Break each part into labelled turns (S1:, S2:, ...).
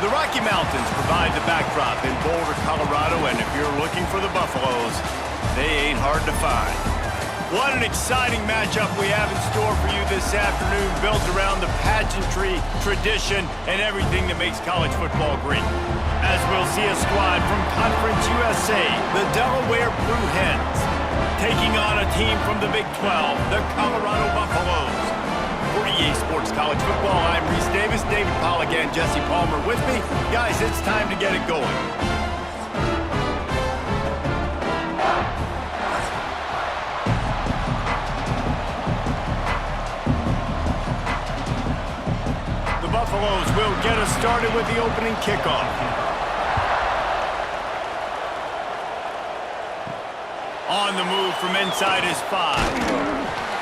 S1: The Rocky Mountains provide the backdrop in Boulder, Colorado, and if you're looking for the Buffaloes, they ain't hard to find. What an exciting matchup we have in store for you this afternoon, built around the pageantry, tradition, and everything that makes college football great. As we'll see a squad from Conference USA, the Delaware Blue Hens, taking on a team from the Big 12, the Colorado Buffaloes. For EA Sports College Football, I'm Reese Davis, David Pollack, and Jesse Palmer with me. Guys, it's time to get it going. The Buffaloes will get us started with the opening kickoff. On the move from inside his 5.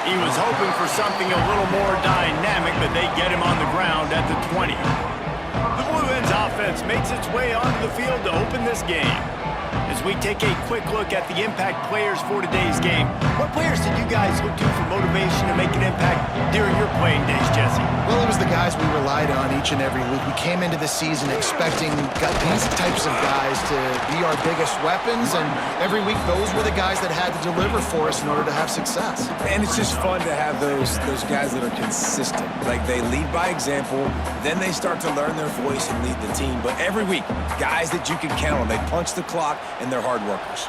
S1: He was hoping for something a little more dynamic, but they get him on the ground at the 20. The Blue Hens offense makes its way onto the field to open this game. As we take a quick look at the impact players for today's game, what players did you guys look to for motivation to make an impact during your playing days, Jesse?
S2: Well, it was the guys we relied on each and every week. We came into the season expecting these types of guys to be our biggest weapons, and every week those were the guys that had to deliver for us in order to have success.
S3: And it's just fun to have those guys that are consistent. Like, they lead by example, then they start to learn their voice and lead the team. But every week, guys that you can count on. They punch the clock, and they're hard workers.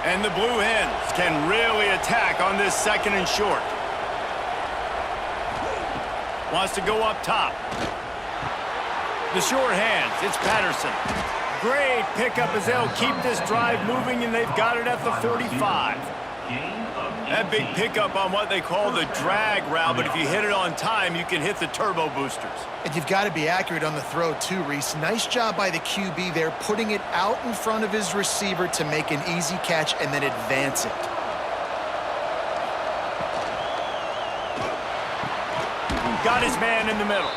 S1: And the Blue Hens can really attack on this second and short. Wants to go up top. The short hands, it's Patterson. Great pickup as they'll keep this drive moving, and they've got it at the 45. That big pickup on what they call the drag route, but if you hit it on time, you can hit the turbo boosters.
S2: And you've got to be accurate on the throw too, Reese. Nice job by the QB there, putting it out in front of his receiver to make an easy catch and then advance it.
S1: Got his man in the middle.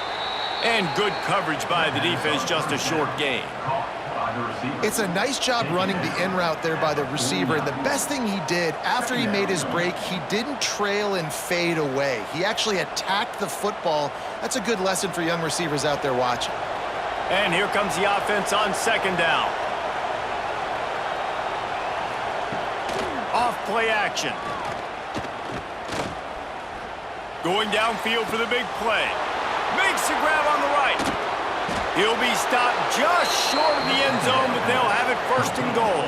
S1: And good coverage by the defense, just a short gain.
S2: It's a nice job running the in route there by the receiver, and the best thing he did after he made his break, he didn't trail and fade away. He actually attacked the football. That's a good lesson for young receivers out there watching.
S1: And here comes the offense on second down. Off play action. Going downfield for the big play. Makes the grab on the right. He'll be stopped just short of the end zone, but they'll have it first and goal.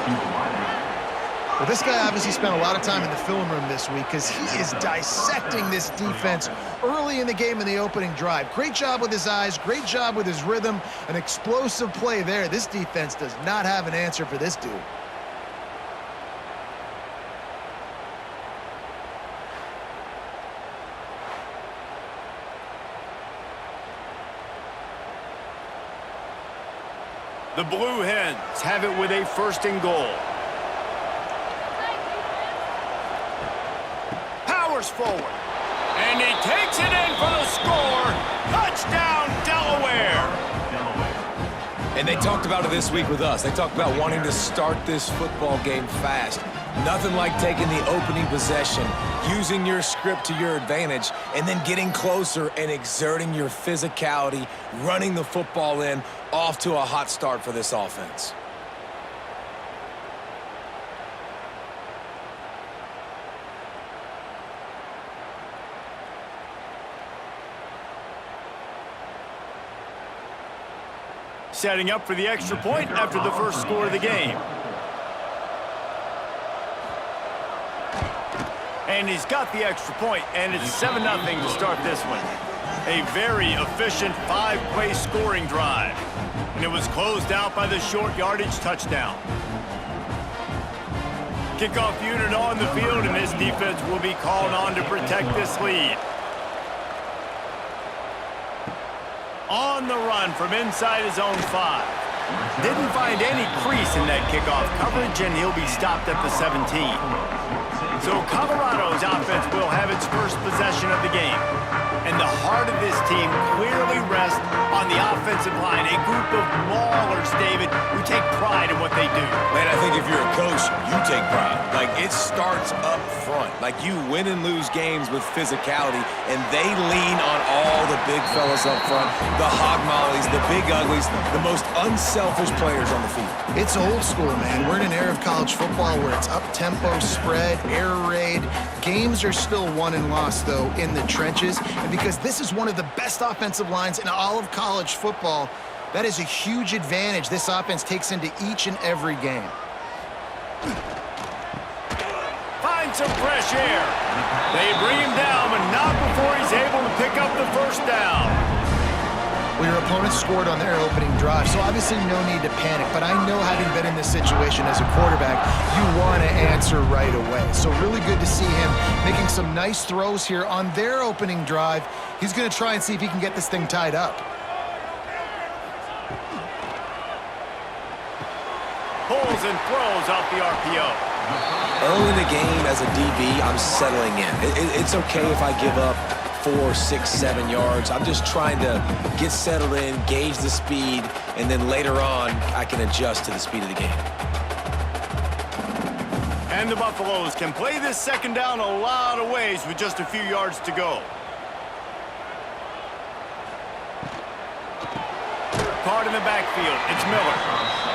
S2: Well, this guy obviously spent a lot of time in the film room this week because he is dissecting this defense early in the game in the opening drive. Great job with his eyes, great job with his rhythm, an explosive play there. This defense does not have an answer for this dude.
S1: The Blue Hens have it with a first and goal. Powers forward. And he takes it in for the score. Touchdown, Delaware.
S3: And they talked about it this week with us. They talked about wanting to start this football game fast. Nothing like taking the opening possession, using your script to your advantage, and then getting closer and exerting your physicality, running the football in, off to a hot start for this offense.
S1: Setting up for the extra point after the first score of the game. And he's got the extra point, and it's 7-0 to start this one. A very efficient 5-play scoring drive. And it was closed out by the short yardage touchdown. Kickoff unit on the field, and this defense will be called on to protect this lead. On the run from inside his own 5. Didn't find any crease in that kickoff coverage, and he'll be stopped at the 17. So Colorado's offense will have its first possession of the game. And the heart of this team clearly rests on the offense offensive line, a group of maulers, David, who take pride in what they do.
S3: Man, I think if you're a coach, you take pride. Like, it starts up front. Like, you win and lose games with physicality, and they lean on all the big fellas up front, the hog mollies, the big uglies, the most unselfish players on the field.
S2: It's old school, man. We're in an era of college football where it's up-tempo, spread, air raid. Games are still won and lost, though, in the trenches. And because this is one of the best offensive lines in all of college football, that is a huge advantage this offense takes into each and every game.
S1: Find some fresh air. They bring him down, but not before he's able to pick up the first down.
S2: Well, your opponent scored on their opening drive, so obviously no need to panic. But I know, having been in this situation as a quarterback, you want to answer right away. So really good to see him making some nice throws here on their opening drive. He's going to try and see if he can get this thing tied up.
S1: Pulls and throws off the RPO.
S3: Early in the game, as a DB, I'm settling in. It's okay if I give up 4, 6, 7 yards. I'm just trying to get settled in, gauge the speed, and then later on, I can adjust to the speed of the game.
S1: And the Buffaloes can play this second down a lot of ways with just a few yards to go. Caught in the backfield, it's Miller.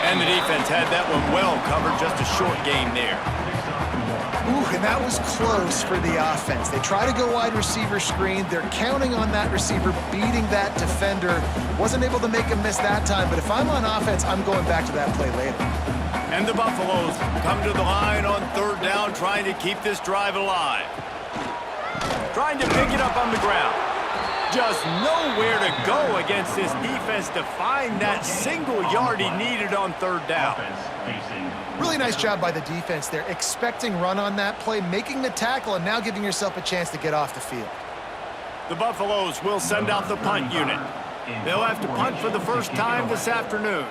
S1: And the defense had that one well covered, just a short gain there.
S2: Ooh, and that was close for the offense. They try to go wide receiver screen. They're counting on that receiver beating that defender. Wasn't able to make him miss that time, but if I'm on offense, I'm going back to that play later.
S1: And the Buffaloes come to the line on third down, trying to keep this drive alive. Trying to pick it up on the ground. Just nowhere to go against this defense to find that single yard he needed on third down.
S2: Really nice job by the defense there, expecting run on that play, making the tackle, and now giving yourself a chance to get off the field.
S1: The Buffaloes will send out the punt unit. They'll have to punt for the first time this afternoon.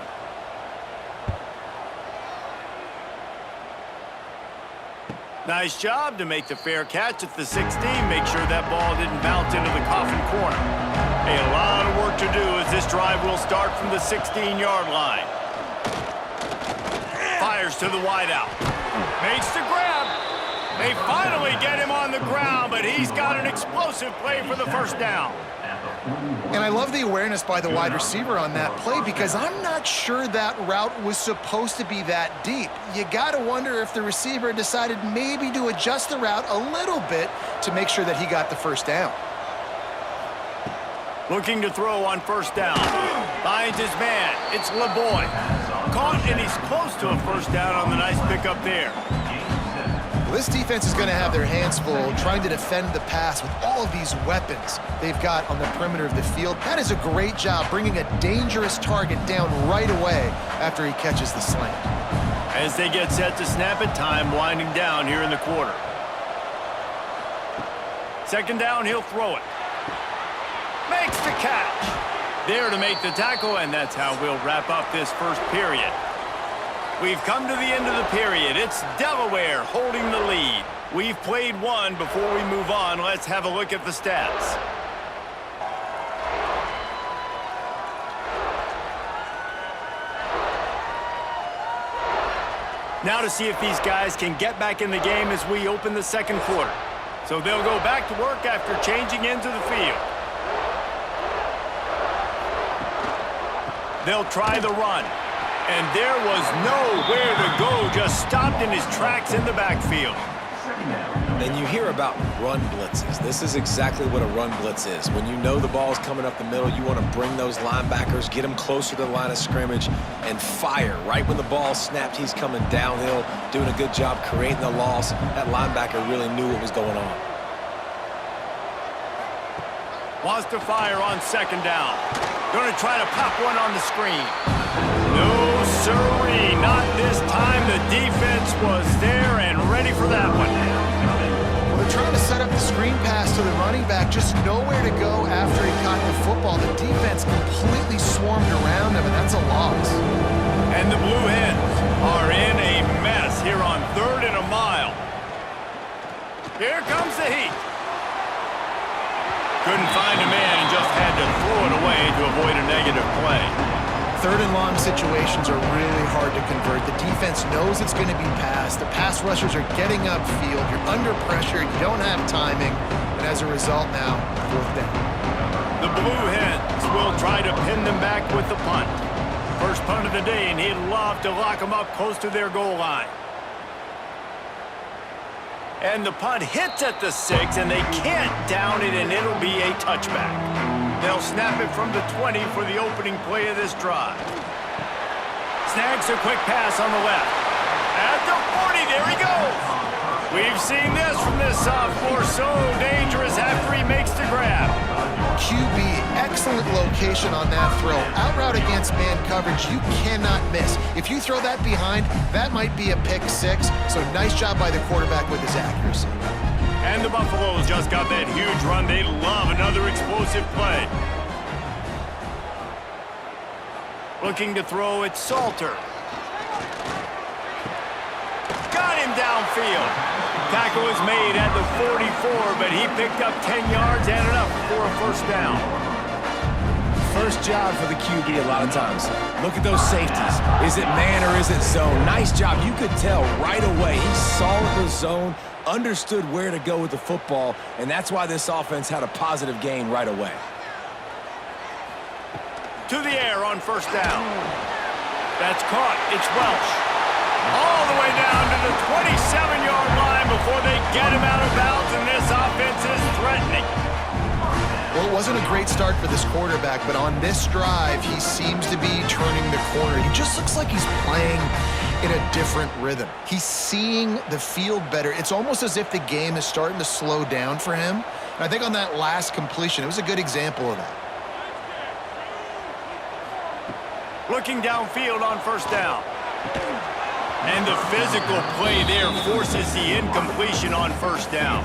S1: Nice job to make the fair catch at the 16. Make sure that ball didn't bounce into the coffin corner. A lot of work to do as this drive will start from the 16-yard line. Fires to the wideout. Makes the grab. They finally get him on the ground, but he's got an explosive play for the first down.
S2: And I love the awareness by the wide receiver on that play, because I'm not sure that route was supposed to be that deep. You got to wonder if the receiver decided maybe to adjust the route a little bit to make sure that he got the first down.
S1: Looking to throw on first down. Finds his man. It's LeBoy. Caught, and he's close to a first down on the nice pickup there.
S2: This defense is going to have their hands full trying to defend the pass with all of these weapons they've got on the perimeter of the field. That is a great job, bringing a dangerous target down right away after he catches the slant.
S1: As they get set to snap it, time winding down here in the quarter. Second down, he'll throw it. Makes the catch. There to make the tackle, and that's how we'll wrap up this first period. We've come to the end of the period. It's Delaware holding the lead. We've played one. Before we move on, let's have a look at the stats. Now to see if these guys can get back in the game as we open the second quarter. So they'll go back to work after changing into the field. They'll try the run. And there was nowhere to go, just stopped in his tracks in the backfield.
S3: And you hear about run blitzes. This is exactly what a run blitz is. When you know the ball's coming up the middle, you want to bring those linebackers, get them closer to the line of scrimmage, and fire. Right when the ball snapped, he's coming downhill, doing a good job creating the loss. That linebacker really knew what was going on.
S1: Wants to fire on second down. Going to try to pop one on the screen. No, sirree, not this time. The defense was there and ready for that one.
S2: Well, they're trying to set up the screen pass to the running back, just nowhere to go after he caught the football. The defense completely swarmed around him, and that's a loss.
S1: And the Blue Hens are in a mess here on 3rd and a mile. Here comes the heat. Couldn't find a man and just had to throw it away to avoid a negative play.
S2: Third and long situations are really hard to convert. The defense knows it's going to be passed. The pass rushers are getting upfield. You're under pressure. You don't have timing. And as a result now, fourth down.
S1: The Blue Hens will try to pin them back with the punt. First punt of the day, and he'd love to lock them up close to their goal line. And the punt hits at the 6, and they can't down it, and it'll be a touchback. They'll snap it from the 20 for the opening play of this drive. Snags a quick pass on the left. At the 40, there he goes. We've seen this from this sophomore, so dangerous after he makes the grab.
S2: QB, excellent location on that throw. Out route against man coverage, you cannot miss. If you throw that behind, that might be a pick 6. So nice job by the quarterback with his accuracy.
S1: And the Buffaloes just got that huge run. They love another explosive play. Looking to throw, it's Salter. Got him downfield. Tackle is made at the 44, but he picked up 10 yards and enough for a first down.
S3: First job for the QB a lot of times. Look at those safeties. Is it man or is it zone? Nice job. You could tell right away. He saw the zone, understood where to go with the football, and that's why this offense had a positive gain right away.
S1: To the air on first down. That's caught. It's Welch. All the way down to the 27-yard line before they get him out of bounds, and this offense is threatening.
S2: Well, it wasn't a great start for this quarterback, but on this drive, he seems to be turning the corner. He just looks like he's playing in a different rhythm. He's seeing the field better. It's almost as if the game is starting to slow down for him. And I think on that last completion, it was a good example of that.
S1: Looking downfield on first down. And the physical play there forces the incompletion on first down.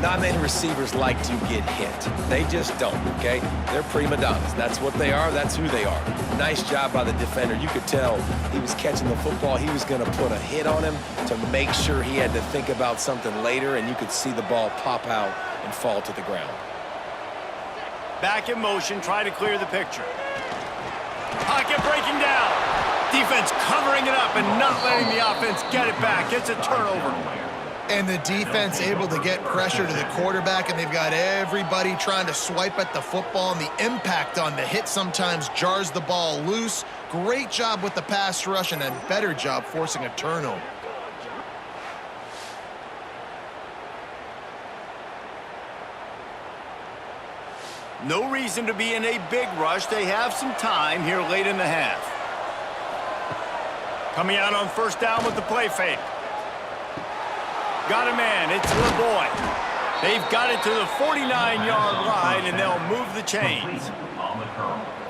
S3: Not many receivers like to get hit. They just don't, okay? They're prima donnas. That's what they are. That's who they are. Nice job by the defender. You could tell he was catching the football. He was going to put a hit on him to make sure he had to think about something later, and you could see the ball pop out and fall to the ground.
S1: Back in motion, try to clear the picture. Pocket breaking down. Defense covering it up and not letting the offense get it back. It's a turnover.
S2: And the defense able to get pressure to the quarterback, and they've got everybody trying to swipe at the football, and the impact on the hit sometimes jars the ball loose. Great job with the pass rush, and a better job forcing a turnover.
S1: No reason to be in a big rush. They have some time here late in the half. Coming out on first down with the play fake. Got a man. It's LeBoy. They've got it to the 49-yard line, and they'll move the chains.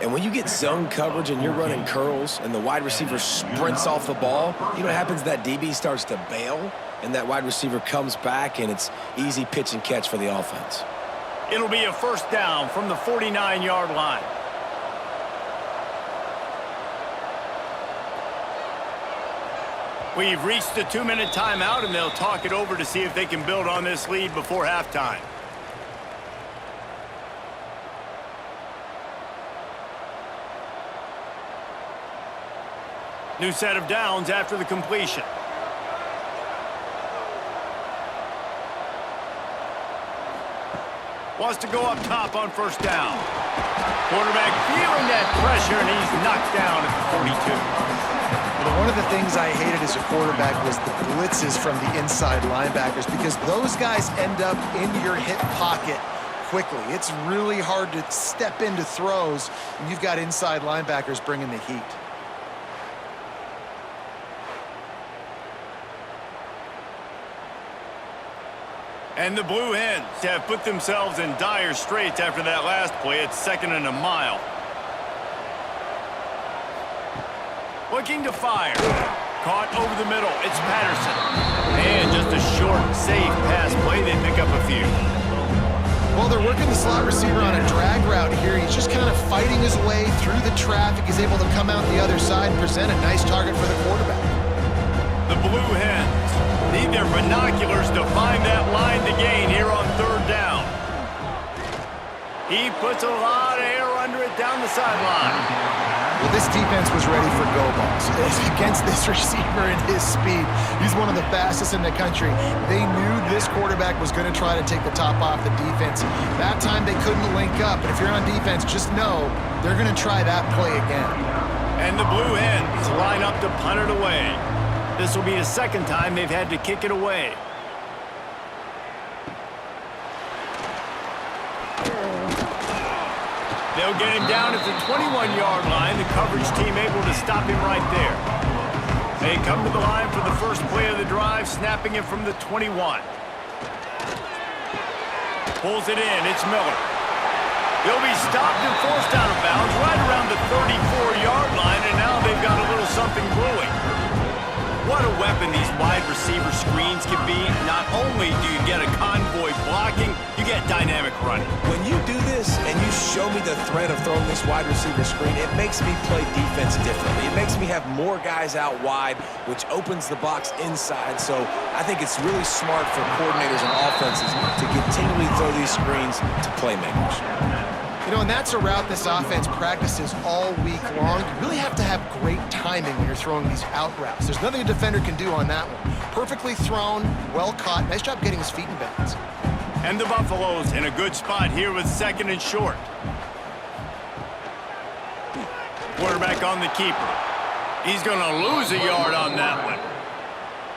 S3: And when you get zone coverage and you're running curls and the wide receiver sprints off the ball, you know what happens? That DB starts to bail, and that wide receiver comes back, and it's easy pitch and catch for the offense.
S1: It'll be a first down from the 49-yard line. We've reached the 2-minute timeout, and they'll talk it over to see if they can build on this lead before halftime. New set of downs after the completion. Wants to go up top on first down. Quarterback feeling that pressure, and he's knocked down at the 42.
S2: One of the things I hated as a quarterback was the blitzes from the inside linebackers, because those guys end up in your hip pocket quickly. It's really hard to step into throws when you've got inside linebackers bringing the heat.
S1: And the Blue Hens have put themselves in dire straits after that last play. It's 2nd and a mile. Looking to fire. Caught over the middle. It's Patterson. And just a short, safe pass play. They pick up a few.
S2: Well, they're working the slot receiver on a drag route here. He's just kind of fighting his way through the traffic. He's able to come out the other side and present a nice target for the quarterback.
S1: The Blue Hens need their binoculars to find that line to gain here on third down. He puts a lot of air under it down the sideline.
S2: Well, this defense was ready for go balls. Against this receiver and his speed, he's one of the fastest in the country. They knew this quarterback was going to try to take the top off the defense. That time they couldn't link up, but if you're on defense, just know they're going to try that play again.
S1: And the Blue Hens line up to punt it away. This will be the second time they've had to kick it away. They'll get him down at the 21-yard line. The coverage team able to stop him right there. They come to the line for the first play of the drive, snapping it from the 21. Pulls it in. It's Miller. He'll be stopped and forced out of bounds right around the 34-yard line, and now they've got a little something brewing. What a weapon these wide receiver screens can be. Not only do you get a convoy blocking, you get dynamic running.
S3: When you do this and you show me the threat of throwing this wide receiver screen, it makes me play defense differently. It makes me have more guys out wide, which opens the box inside. So I think it's really smart for coordinators and offenses to continually throw these screens to playmakers.
S2: You know, and that's a route this offense practices all week long. You really have to have great timing when you're throwing these out routes. There's nothing a defender can do on that one. Perfectly thrown, well caught. Nice job getting his feet in bounds.
S1: And the Buffaloes in a good spot here with second and short. Quarterback on the keeper. He's going to lose a yard on that one.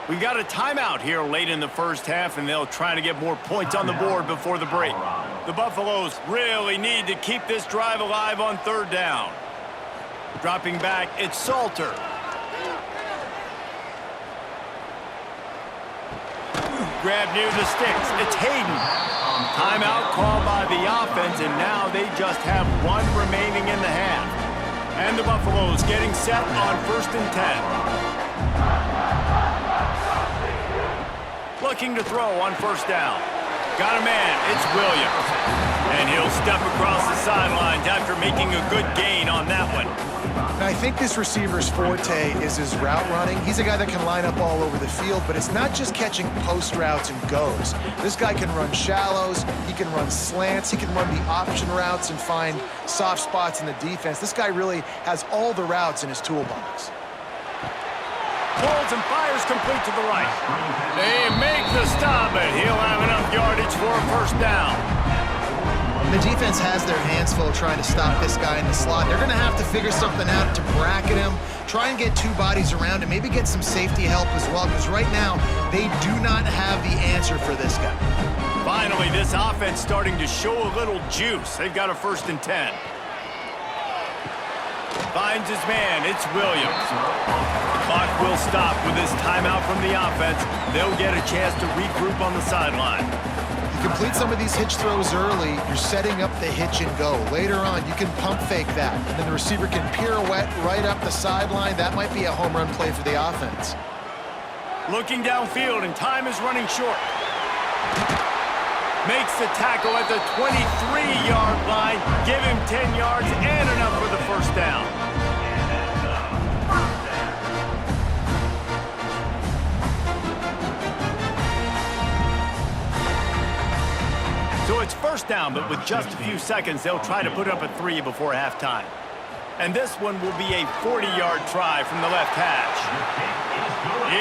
S1: We got a timeout here late in the first half, and they'll try to get more points on the board before the break. The Buffaloes really need to keep this drive alive on third down. Dropping back, it's Salter. Grab near the sticks, it's Hayden. Timeout called by the offense, and now they just have one remaining in the half. And the Buffaloes getting set on 1st and 10. Looking to throw on 1st down. Got a man, it's Williams. And he'll step across the sidelines after making a good gain on that one.
S2: Now, I think this receiver's forte is his route running. He's a guy that can line up all over the field, but it's not just catching post routes and goes. This guy can run shallows, he can run slants, he can run the option routes and find soft spots in the defense. This guy really has all the routes in his toolbox.
S1: Pulls and fires complete to the right. They make the stop, but he'll have enough yardage for a 1st down.
S2: The defense has their hands full trying to stop this guy in the slot. They're going to have to figure something out to bracket him, try and get two bodies around him, maybe get some safety help as well, because right now they do not have the answer for this guy.
S1: Finally, this offense starting to show a little juice. They've got a 1st and 10. Finds his man, it's Williams. Clock will stop with this timeout from the offense. They'll get a chance to regroup on the sideline.
S2: You complete some of these hitch throws early, you're setting up the hitch and go. Later on, you can pump fake that, and then the receiver can pirouette right up the sideline. That might be a home run play for the offense.
S1: Looking downfield, and time is running short. Makes the tackle at the 23-yard line. Give him 10 yards and enough for the 1st down. So it's 1st down, but with just a few seconds, they'll try to put up a 3 before halftime. And this one will be a 40-yard try from the left hash.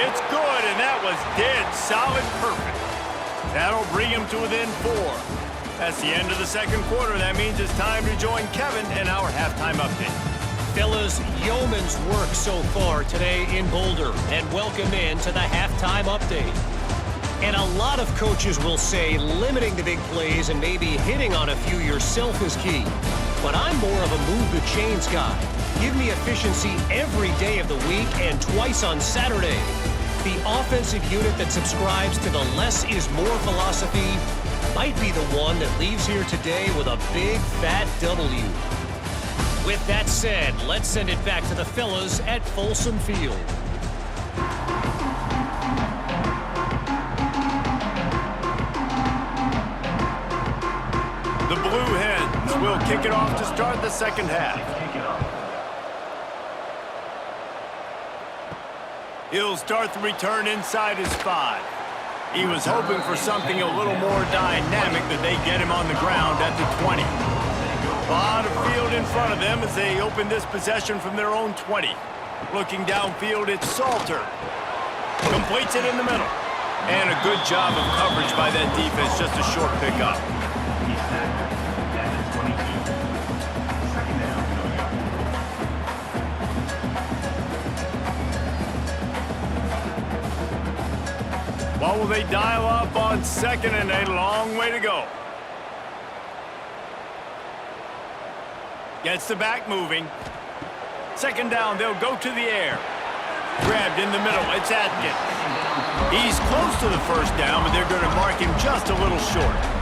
S1: It's good, and that was dead solid perfect. That'll bring him to within 4. That's the end of the 2nd quarter. That means it's time to join Kevin in our halftime update.
S4: Fellas, yeoman's work so far today in Boulder, and welcome in to the halftime update. And a lot of coaches will say limiting the big plays and maybe hitting on a few yourself is key. But I'm more of a move the chains guy. Give me efficiency every day of the week and twice on Saturday. The offensive unit that subscribes to the less is more philosophy might be the one that leaves here today with a big fat W. With that said, let's send it back to the fellas at Folsom Field.
S1: The Blue Hens will kick it off to start the 2nd half. He'll start the return inside his 5. He was hoping for something a little more dynamic, that they get him on the ground at the 20. A lot of field in front of them as they open this possession from their own 20. Looking downfield, it's Salter. Completes it in the middle. And a good job of coverage by that defense, just a short pickup. What will they dial up on second and a long way to go? Gets the back moving. Second down, they'll go to the air. Grabbed in the middle, it's Atkins. He's close to the first down, but they're going to mark him just a little short.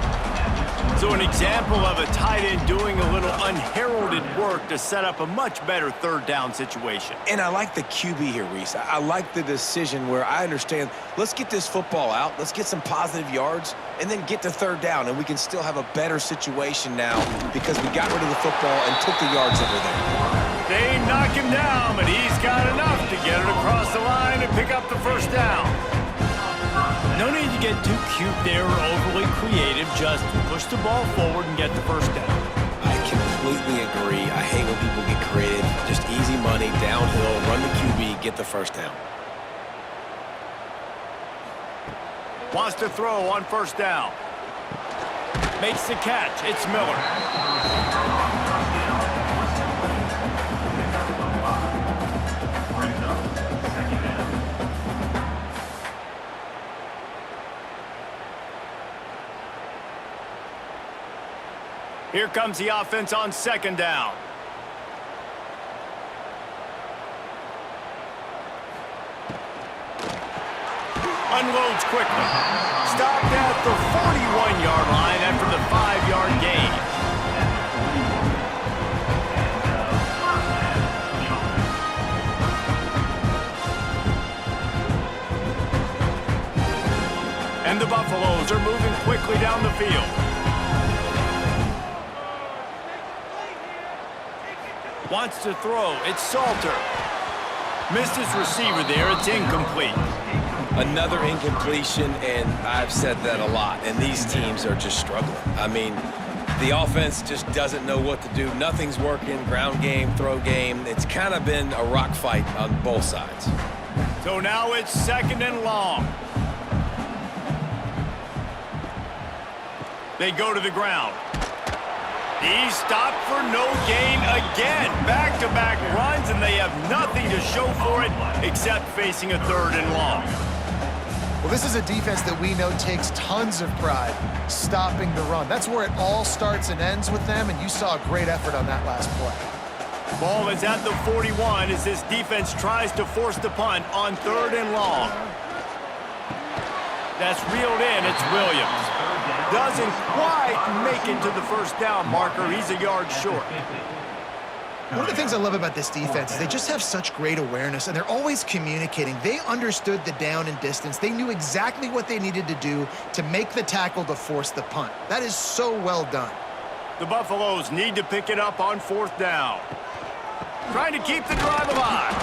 S1: So an example of a tight end doing a little unheralded work to set up a much better third down situation.
S3: And I like the QB here, Reese. I like the decision where I understand, let's get this football out, let's get some positive yards, and then get to third down, and we can still have a better situation now because we got rid of the football and took the yards over there.
S1: They knock him down, but he's got enough to get it across the line and pick up the first down. No need to get too cute there or overly creative. Just push the ball forward and get the first down.
S3: I completely agree. I hate when people get creative. Just easy money, downhill, run the QB, get the first down.
S1: Wants to throw on first down. Makes the catch. It's Miller. Here comes the offense on second down. Unloads quickly. Stopped at the 41-yard line after the 5-yard gain. And the Buffaloes are moving quickly down the field. Wants to throw. It's Salter. Missed his receiver there. It's incomplete.
S3: Another incompletion, and I've said that a lot, and these teams are just struggling. I mean, the offense just doesn't know what to do. Nothing's working. Ground game, throw game. It's kind of been a rock fight on both sides.
S1: So now it's second and long. They go to the ground. He's stopped for no gain again. Back-to-back runs, and they have nothing to show for it except facing a third and long.
S2: Well, this is a defense that we know takes tons of pride stopping the run. That's where it all starts and ends with them, and you saw a great effort on that last play.
S1: Ball is at the 41 as this defense tries to force the punt on third and long. That's reeled in. It's Williams. Doesn't quite make it to the first down marker. He's a yard short.
S2: One of the things I love about this defense is they just have such great awareness, and they're always communicating. They understood the down and distance. They knew exactly what they needed to do to make the tackle to force the punt. That is so well done.
S1: The Buffaloes need to pick it up on fourth down. Trying to keep the drive alive.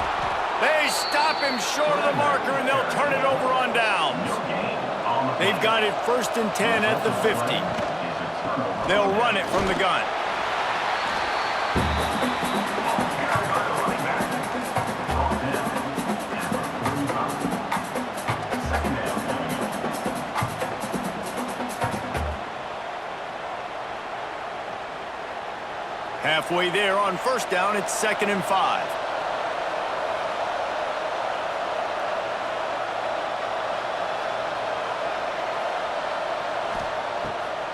S1: They stop him short of the marker, and they'll turn it over on downs. They've got it first and 10 at the 50. They'll run it from the gun. Halfway there on first down, it's second and 5.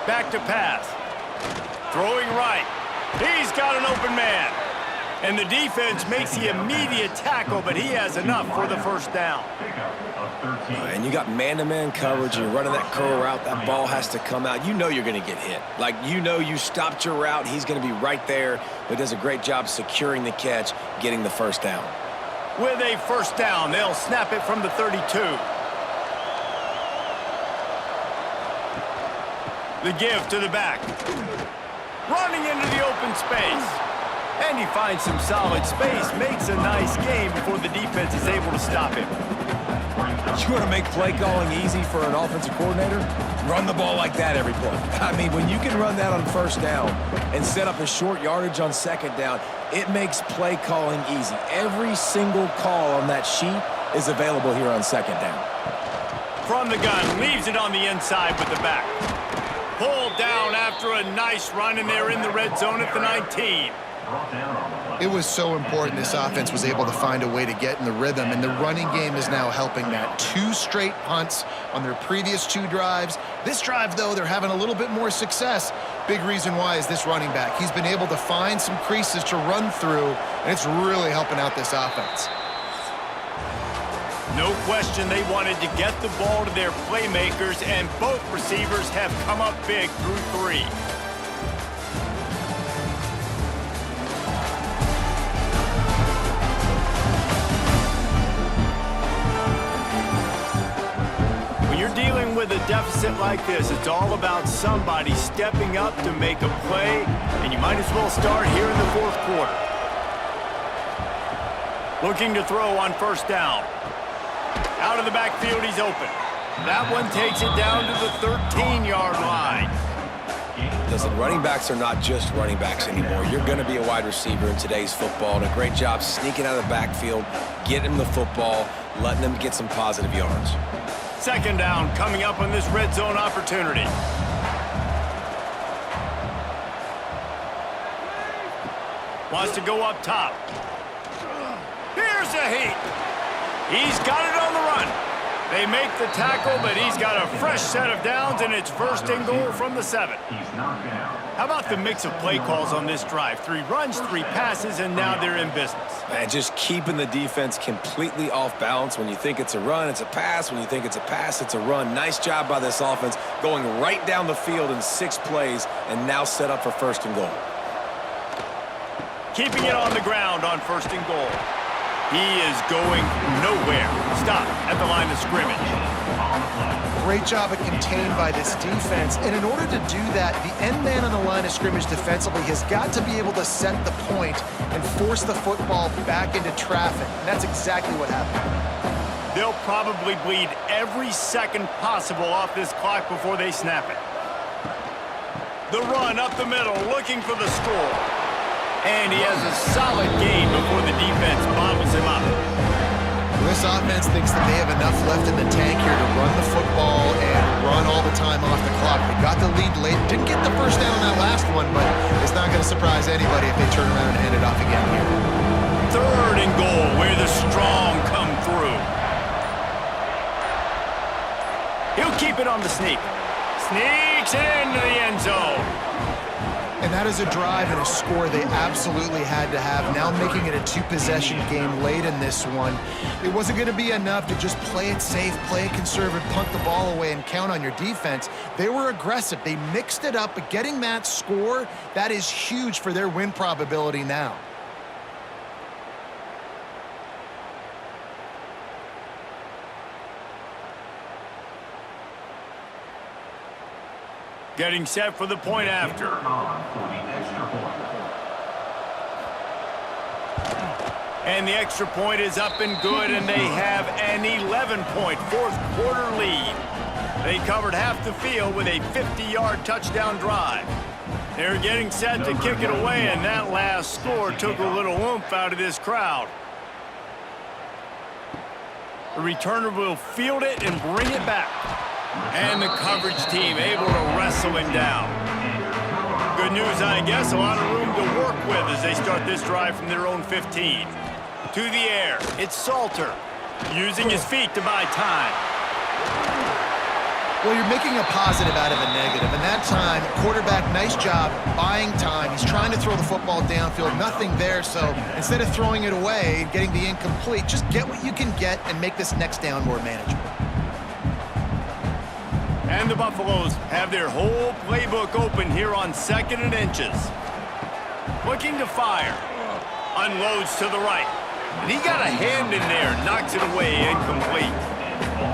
S1: Back to pass. Throwing right. He's got an open man. And the defense makes the immediate tackle, but he has enough for the first down.
S3: And you got man-to-man coverage. You're running that curl route. That ball has to come out. You know you're going to get hit. Like, you know you stopped your route. He's going to be right there. But does a great job securing the catch, getting the first down.
S1: With a first down, they'll snap it from the 32. The give to the back. Running into the open space. And he finds some solid space, makes a nice game before the defense is able to stop him.
S3: You want to make play calling easy for an offensive coordinator? Run the ball like that every play. I mean, when you can run that on first down and set up a short yardage on second down, it makes play calling easy. Every single call on that sheet is available here on second down.
S1: From the gun, leaves it on the inside with the back. Pulled down after a nice run, and they're in the red zone at the 19.
S2: It was so important this offense was able to find a way to get in the rhythm, and the running game is now helping that. 2 straight punts on their previous 2 drives. This drive, though, they're having a little bit more success. Big reason why is this running back. He's been able to find some creases to run through, and it's really helping out this offense.
S1: No question they wanted to get the ball to their playmakers, and both receivers have come up big through 3. When you're dealing with a deficit like this, it's all about somebody stepping up to make a play, and you might as well start here in the 4th quarter. Looking to throw on first down. Out of the backfield, he's open. That one takes it down to the 13-yard line.
S3: Listen, running backs are not just running backs anymore. You're going to be a wide receiver in today's football, and a great job sneaking out of the backfield, getting him the football, letting him get some positive yards.
S1: Second down coming up on this red zone opportunity. Wants to go up top. Here's a heat. He's got it on the run. They make the tackle, but he's got a fresh set of downs, and it's 1st and goal from the 7. How about the mix of play calls on this drive? 3 runs, 3 passes, and now they're in business.
S3: And just keeping the defense completely off balance. When you think it's a run, it's a pass. When you think it's a pass, it's a run. Nice job by this offense, going right down the field in 6 plays, and now set up for 1st and goal.
S1: Keeping it on the ground on 1st and goal. He is going nowhere. Stop at the line of scrimmage.
S2: Great job of contained by this defense. And in order to do that, the end man on the line of scrimmage defensively has got to be able to set the point and force the football back into traffic. And that's exactly what happened.
S1: They'll probably bleed every second possible off this clock before they snap it. The run up the middle, looking for the score. And he has a solid gain before the defense bottles him up.
S2: This offense thinks that they have enough left in the tank here to run the football and run all the time off the clock. They got the lead late. Didn't get the first down on that last one, but it's not going to surprise anybody if they turn around and hand it off again here.
S1: 3rd and goal, where the strong come through. He'll keep it on the sneak. Sneaks into the end zone.
S2: And that is a drive and a score they absolutely had to have. Now making it a 2-possession game late in this one. It wasn't going to be enough to just play it safe, play it conservative, punt the ball away, and count on your defense. They were aggressive. They mixed it up, but getting that score, that is huge for their win probability now.
S1: Getting set for the point after. And the extra point is up and good, and they have an 11-point 4th quarter lead. They covered half the field with a 50-yard touchdown drive. They're getting set to kick it away, and that last score took a little oomph out of this crowd. The returner will field it and bring it back. And the coverage team able to wrestle him down. Good news, I guess, a lot of room to work with as they start this drive from their own 15. To the air, it's Salter, using his feet to buy time.
S2: Well, you're making a positive out of a negative, and that time, quarterback, nice job buying time. He's trying to throw the football downfield, nothing there, so instead of throwing it away and getting the incomplete, just get what you can get and make this next down more manageable.
S1: And the Buffaloes have their whole playbook open here on 2nd and inches. Looking to fire. Unloads to the right. And he got a hand in there, knocks it away, incomplete.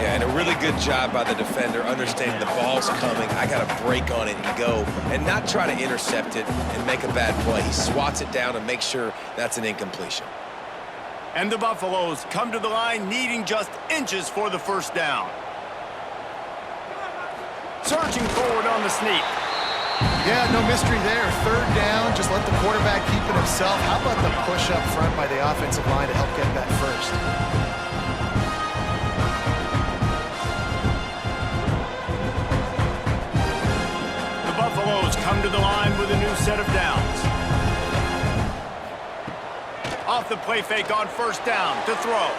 S3: Yeah, and a really good job by the defender, understanding the ball's coming. I got to break on it and go, and not try to intercept it and make a bad play. He swats it down and makes sure that's an incompletion.
S1: And the Buffaloes come to the line needing just inches for the first down. Surging forward on the sneak.
S2: Yeah, no mystery there. Third down, just let the quarterback keep it himself. How about the push up front by the offensive line to help get that first?
S1: The Buffaloes come to the line with a new set of downs. Off the play fake on first down to throw.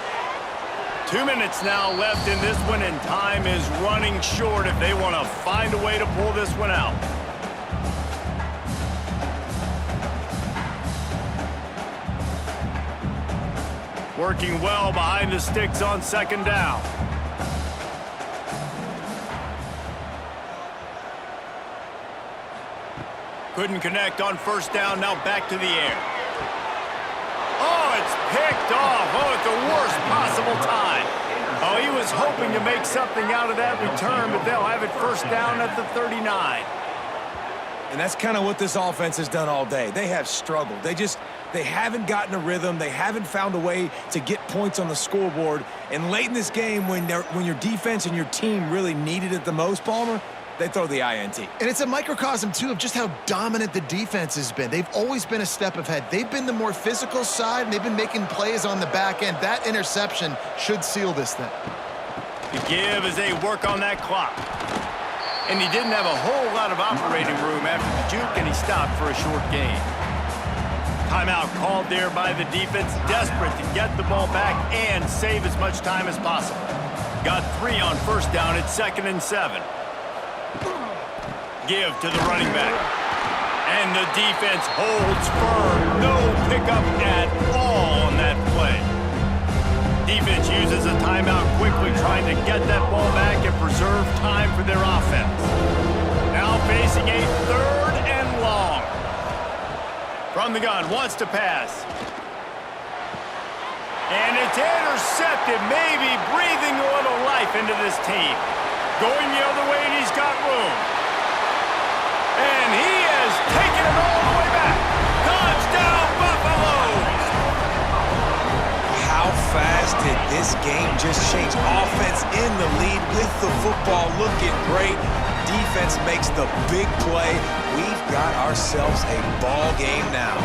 S1: 2 minutes now left in this one, and time is running short if they want to find a way to pull this one out. Working well behind the sticks on second down. Couldn't connect on first down, now back to the air. Oh, it's picked off. Oh, at the worst possible time. Oh, he was hoping to make something out of that return, but they'll have it first down at the 39.
S3: And that's kind of what this offense has done all day. They have struggled. They haven't gotten a rhythm. They haven't found a way to get points on the scoreboard. And late in this game, when your defense and your team really needed it the most, Palmer, they throw the INT.
S2: And it's a microcosm, too, of just how dominant the defense has been. They've always been a step ahead. They've been the more physical side, and they've been making plays on the back end. That interception should seal this thing.
S1: The give as they work on that clock. And he didn't have a whole lot of operating room after the juke, and he stopped for a short gain. Timeout called there by the defense, desperate to get the ball back and save as much time as possible. Got 3 on first down at 2nd and 7. Give to the running back. And the defense holds firm. No pickup at all on that play. Defense uses a timeout quickly, trying to get that ball back and preserve time for their offense. Now facing a 3rd and long. From the gun, wants to pass. And it's intercepted, maybe breathing a little life into this team. Going the other way, and he's got room. And he has taken it all the way back. Touchdown, Buffaloes!
S3: How fast did this game just change? Offense in the lead with the football looking great. Defense makes the big play. We've got ourselves a ball game now.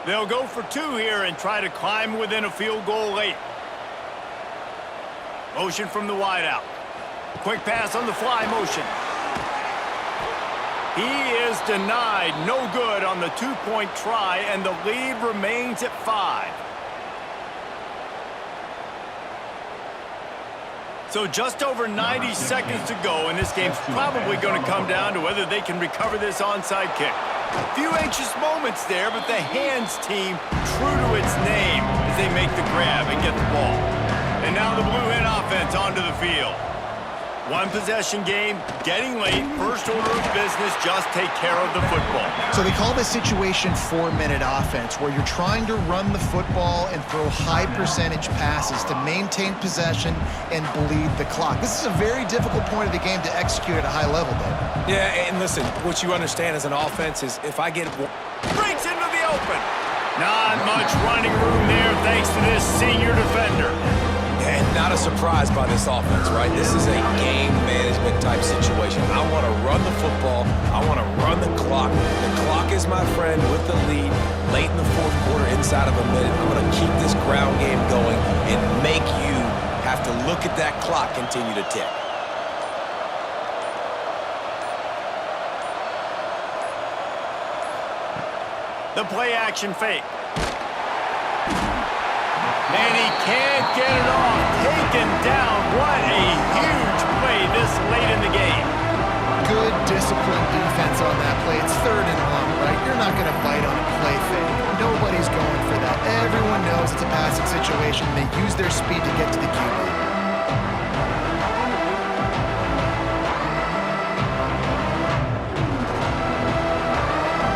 S1: They'll go for 2 here and try to climb within a field goal late. Motion from the wideout. Quick pass on the fly motion. He is denied. No good on the 2-point try, and the lead remains at 5. So just over 90 seconds to go, and this game's probably going to come down to whether they can recover this onside kick. A few anxious moments there, but the Hands team true to its name as they make the grab and get the ball. And now the Blue Hen offense onto the field. 1 possession game, getting late, first order of business, just take care of the football.
S2: So they call this situation 4-minute offense, where you're trying to run the football and throw high percentage passes to maintain possession and bleed the clock. This is a very difficult point of the game to execute at a high level, though.
S3: Yeah, and listen, what you understand as an offense is if I get...
S1: Breaks into the open. Not much running room there thanks to this senior defender.
S3: And not a surprise by this offense, right? This is a game management type situation. I want to run the football. I want to run the clock. The clock is my friend with the lead late in the 4th quarter, inside of a minute. I'm going to keep this ground game going and make you have to look at that clock continue to tick.
S1: The play action fake. And he can't get it off. Taken down. What a huge play this late in the game.
S2: Good, disciplined defense on that play. It's 3rd and long, right? You're not going to bite on a play fake. Nobody's going for that. Everyone knows it's a passing situation. They use their speed to get to the QB.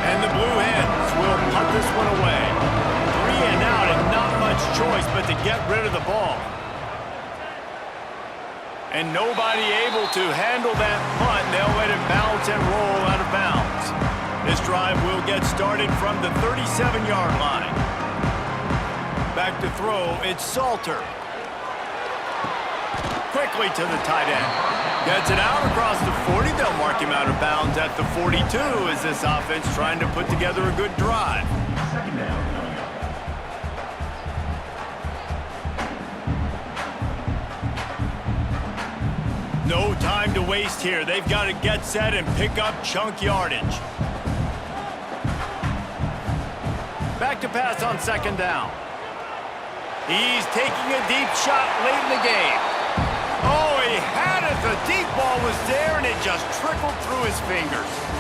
S1: And the Blue Hens will punt this one away. 3 and out. And nobody able to handle that punt. They'll let it bounce and roll out of bounds. This drive will get started from the 37-yard line. Back to throw, it's Salter. Quickly to the tight end. Gets it out across the 40. They'll mark him out of bounds at the 42 as this offense trying to put together a good drive.
S5: Second down.
S1: No time to waste here. They've got to get set and pick up chunk yardage. Back to pass on second down. He's taking a deep shot late in the game. Oh, he had it. The deep ball was there, and it just trickled through his fingers.